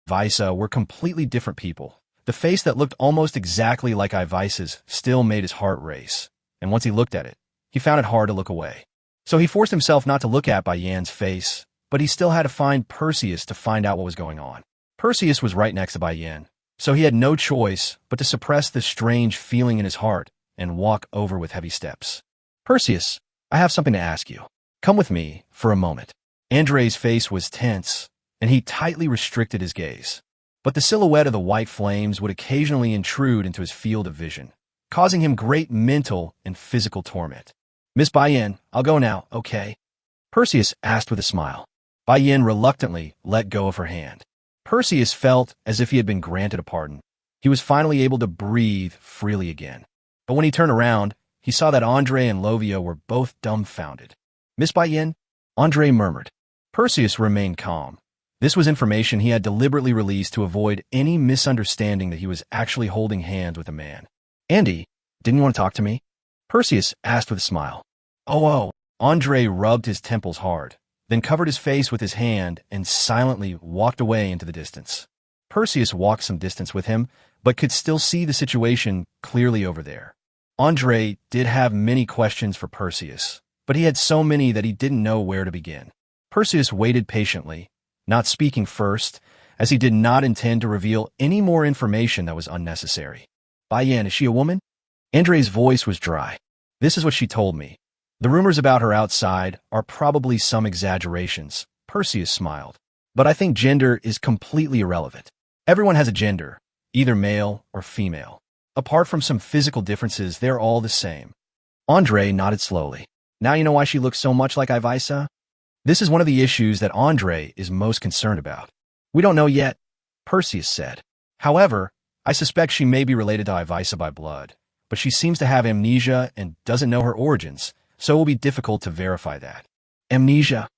Vaisa were completely different people. The face that looked almost exactly like Ivaisa's still made his heart race, and once he looked at it, he found it hard to look away. So he forced himself not to look at Bayan's face, but he still had to find Perseus to find out what was going on. Perseus was right next to Bayan, so he had no choice but to suppress this strange feeling in his heart and walk over with heavy steps. Perseus, I have something to ask you. Come with me for a moment. Andrei's face was tense, and he tightly restricted his gaze. But the silhouette of the white flames would occasionally intrude into his field of vision, causing him great mental and physical torment. Miss Bayan, I'll go now, okay? Perseus asked with a smile. Bayan reluctantly let go of her hand. Perseus felt as if he had been granted a pardon. He was finally able to breathe freely again. But when he turned around, he saw that Andre and Lovia were both dumbfounded. Miss Bayan? Andre murmured. Perseus remained calm. This was information he had deliberately released to avoid any misunderstanding that he was actually holding hands with a man. Andy, didn't you want to talk to me? Perseus asked with a smile. Oh. Andre rubbed his temples hard, then covered his face with his hand and silently walked away into the distance. Perseus walked some distance with him, but could still see the situation clearly over there. Andre did have many questions for Perseus, but he had so many that he didn't know where to begin. Perseus waited patiently, not speaking first, as he did not intend to reveal any more information that was unnecessary. Bayan, is she a woman? Andre's voice was dry. This is what she told me. The rumors about her outside are probably some exaggerations. Perseus smiled. But I think gender is completely irrelevant. Everyone has a gender, either male or female. Apart from some physical differences, they're all the same. Andre nodded slowly. Now you know why she looks so much like Ivaisa? This is one of the issues that Andre is most concerned about. We don't know yet, Perseus said. However, I suspect she may be related to Ivaisa by blood, but she seems to have amnesia and doesn't know her origins, so it will be difficult to verify that. Amnesia?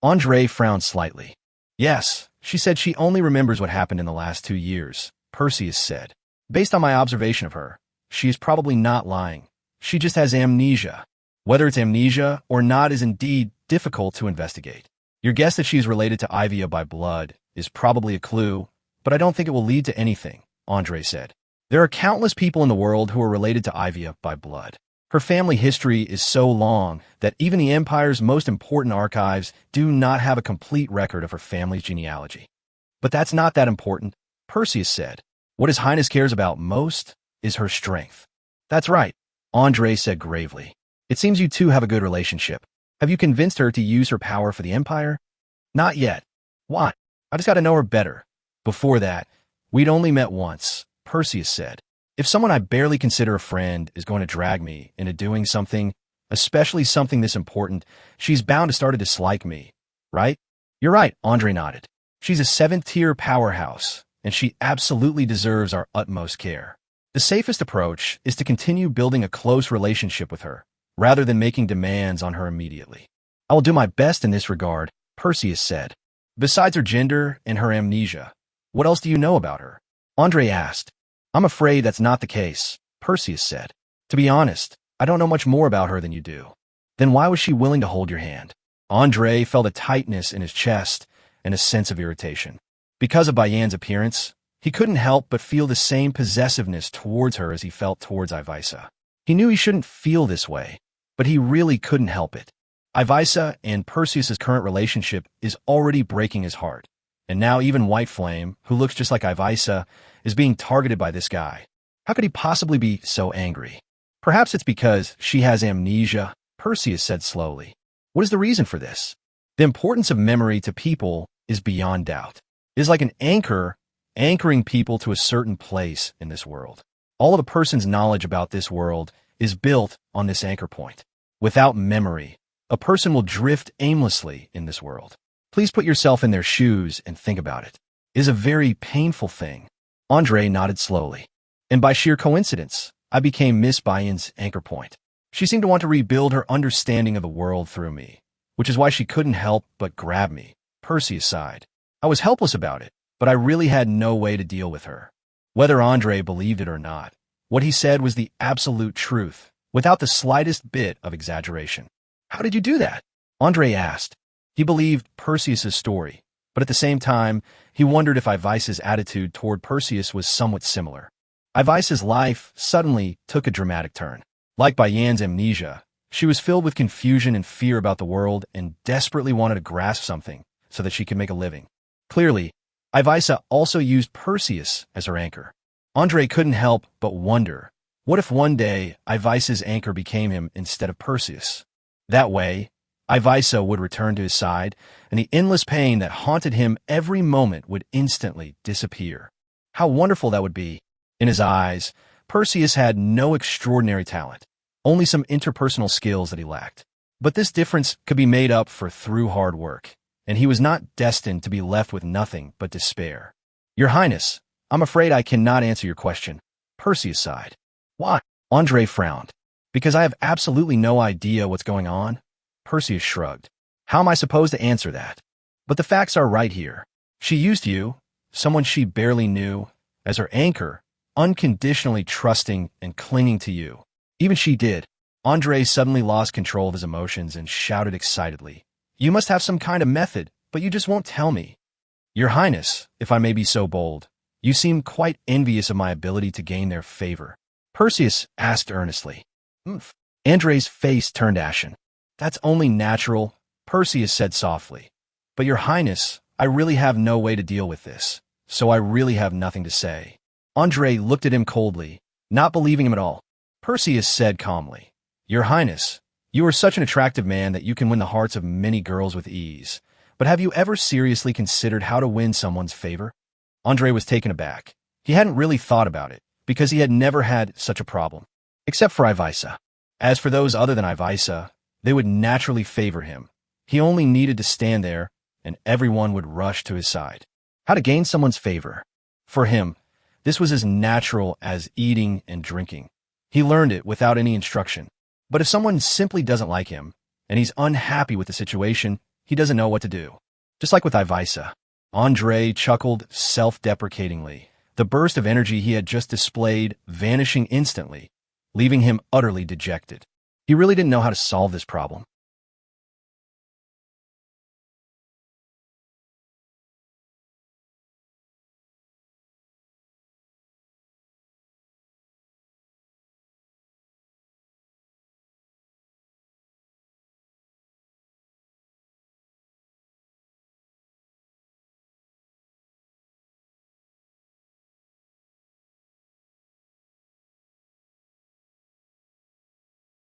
Andre frowned slightly. Yes, she said she only remembers what happened in the last 2 years, Perseus said. Based on my observation of her, she is probably not lying. She just has amnesia. Whether it's amnesia or not is indeed difficult to investigate. Your guess that she is related to Ivia by blood is probably a clue, but I don't think it will lead to anything, Andre said. There are countless people in the world who are related to Ivia by blood. Her family history is so long that even the Empire's most important archives do not have a complete record of her family's genealogy. But that's not that important, Perseus said. What His Highness cares about most is her strength. That's right, Andre said gravely. It seems you two have a good relationship. Have you convinced her to use her power for the Empire? Not yet. Why? I just got to know her better. Before that, we'd only met once, Perseus said. If someone I barely consider a friend is going to drag me into doing something, especially something this important, she's bound to start to dislike me, right? You're right, Andre nodded. She's a 7th-tier powerhouse, and she absolutely deserves our utmost care. The safest approach is to continue building a close relationship with her, rather than making demands on her immediately. I will do my best in this regard, Perseus said. Besides her gender and her amnesia, what else do you know about her? Andre asked. I'm afraid that's not the case, Perseus said. To be honest, I don't know much more about her than you do. Then why was she willing to hold your hand? Andre felt a tightness in his chest and a sense of irritation. Because of Bayan's appearance, he couldn't help but feel the same possessiveness towards her as he felt towards Ivaisa. He knew he shouldn't feel this way, but he really couldn't help it. Ivaisa and Perseus's current relationship is already breaking his heart, and now even White Flame, who looks just like Ivaisa, is being targeted by this guy. How could he possibly be so angry? Perhaps it's because she has amnesia, Perseus said slowly. What is the reason for this? The importance of memory to people is beyond doubt. It is like an anchor anchoring people to a certain place in this world. All of a person's knowledge about this world is built on this anchor point. Without memory, a person will drift aimlessly in this world. Please put yourself in their shoes and think about it. It is a very painful thing. Andre nodded slowly. And by sheer coincidence, I became Miss Bayan's anchor point. She seemed to want to rebuild her understanding of the world through me, which is why she couldn't help but grab me. Perseus sighed. I was helpless about it, but I really had no way to deal with her. Whether Andre believed it or not, what he said was the absolute truth, without the slightest bit of exaggeration. How did you do that? Andre asked. He believed Perseus's story, But at the same time, he wondered if Ivisa's attitude toward Perseus was somewhat similar. Ivisa's life suddenly took a dramatic turn. Like Bayan's amnesia, she was filled with confusion and fear about the world and desperately wanted to grasp something so that she could make a living. Clearly, Ivisa also used Perseus as her anchor. Andre couldn't help but wonder, what if one day Ivisa's anchor became him instead of Perseus? That way, Ivisa would return to his side, and the endless pain that haunted him every moment would instantly disappear. How wonderful that would be! In his eyes, Perseus had no extraordinary talent, only some interpersonal skills that he lacked. But this difference could be made up for through hard work, and he was not destined to be left with nothing but despair. Your Highness, I'm afraid I cannot answer your question, Perseus sighed. Why? Andre frowned. Because I have absolutely no idea what's going on? Perseus shrugged. How am I supposed to answer that? But the facts are right here. She used you, someone she barely knew, as her anchor, unconditionally trusting and clinging to you. Even she did. Andre suddenly lost control of his emotions and shouted excitedly. You must have some kind of method, but you just won't tell me. Your Highness, if I may be so bold, you seem quite envious of my ability to gain their favor. Perseus asked earnestly. Andre's face turned ashen. That's only natural, Perseus said softly. But Your Highness, I really have no way to deal with this, so I really have nothing to say. Andre looked at him coldly, not believing him at all. Perseus said calmly, Your Highness, you are such an attractive man that you can win the hearts of many girls with ease. But have you ever seriously considered how to win someone's favor? Andre was taken aback. He hadn't really thought about it, because he had never had such a problem. Except for Ivisa. As for those other than Ivisa, they would naturally favor him. He only needed to stand there, and everyone would rush to his side. How to gain someone's favor? For him, this was as natural as eating and drinking. He learned it without any instruction. But if someone simply doesn't like him, and he's unhappy with the situation, he doesn't know what to do. Just like with Ivisa. Andre chuckled self-deprecatingly, the burst of energy he had just displayed vanishing instantly, leaving him utterly dejected. He really didn't know how to solve this problem.